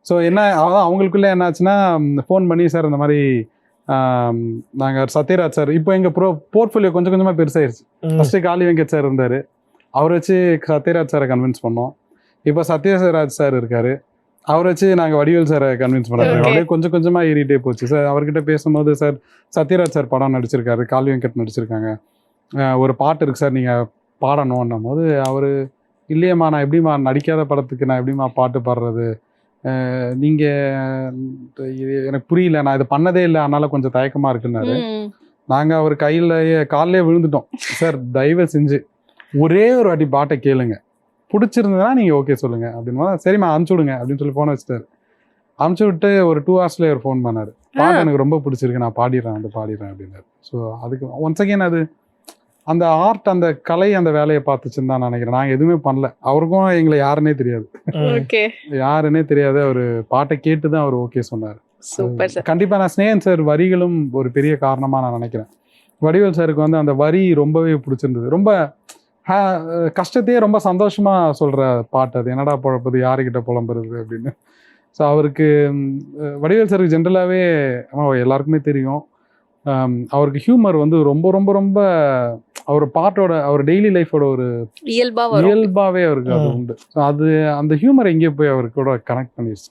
So என்ன அதான் அவங்களுக்குள்ளே என்னாச்சுன்னா ஃபோன் பண்ணி சார் இந்த மாதிரி நாங்கள் சத்யராஜ் சார் இப்போ எங்கள் போர்ட்ஃபோலியோ கொஞ்சம் கொஞ்சமாக பெருசாயிருச்சு. ஃபஸ்ட்டு காளி வெங்கட் சார் இருந்தார், அவரை வச்சு சத்யராஜ் சாரை கன்வின்ஸ் பண்ணோம். இப்போ சத்யராஜ் சார் இருக்கார், அவரை வச்சு நாங்கள் வடிவேல் சாரை கன்வின்ஸ் பண்ணுறோம். அப்படியே கொஞ்சம் கொஞ்சமாக ஏறிட்டே போச்சு சார். அவர்கிட்ட பேசும்போது சார் சத்யராஜ் சார் படம் நடிச்சிருக்காரு, காளி வெங்கட் நடிச்சிருக்காங்க, ஒரு பாட்டு இருக்குது சார் நீங்கள் பாடணும்ன்னும் போது அவர் இல்லையம்மா நான் எப்படிம்மா நடிக்காத படத்துக்கு நான் எப்படிம்மா பாட்டு பாடுறது, நீங்கள் எனக்கு புரியல, நான் இது பண்ணதே இல்லை, அதனால கொஞ்சம் தயக்கமாக இருக்குன்னாரு. நாங்கள் அவர் காலிலே விழுந்துட்டோம். சார் தயவு செஞ்சு ஒரே ஒரு வாட்டி பாட்டை கேளுங்க, பிடிச்சிருந்ததுன்னா நீங்கள் ஓகே சொல்லுங்கள் அப்படின்னு. சரிம்மா அனுப்பிச்சி விடுங்க அப்படின்னு சொல்லி ஃபோனை வச்சுட்டாரு. அனுப்பிச்சி விட்டு ஒரு 2 ஹவர்ஸ்லேயே ஒரு ஃபோன் பண்ணார், பாட்டு எனக்கு ரொம்ப பிடிச்சிருக்கு, நான் பாடிடுறேன் அப்படின்னாரு. ஸோ அதுக்கு ஒன்ஸ் அகெயின் அது அந்த ஆர்ட், அந்த கலை அந்த வேலையை பார்த்துச்சுன்னு தான் நினைக்கிறேன். நாங்கள் எதுவுமே பண்ணல, அவருக்கும் எங்களை யாருன்னே தெரியாது, யாருன்னே தெரியாது. அவர் பாட்டை கேட்டு தான் அவர் ஓகே சொன்னார். கண்டிப்பாக நான் ஸ்னேகன் சார் வரிகளும் ஒரு பெரிய காரணமாக நான் நினைக்கிறேன். வடிவேல் சாருக்கு வந்து அந்த வரி ரொம்பவே பிடிச்சிருந்தது. ரொம்ப கஷ்டத்தையே ரொம்ப சந்தோஷமாக சொல்கிற பாட்டு அது. என்னடா புழப்பது யாருக்கிட்ட புலம்புறது அப்படின்னு. ஸோ அவருக்கு வடிவேல் சாருக்கு ஜென்ரலாகவே எல்லாருக்குமே தெரியும், அவருக்கு ஹியூமர் வந்து ரொம்ப ரொம்ப ரொம்ப அவர் பாட்டோட அவர் டெய்லி லைஃபோட ஒரு இயல்பாகவே அவருக்கு அது உண்டு. ஸோ அது அந்த ஹியூமர் எங்கேயோ போய் அவருக்கு கூட கனெக்ட் பண்ணிடுச்சு.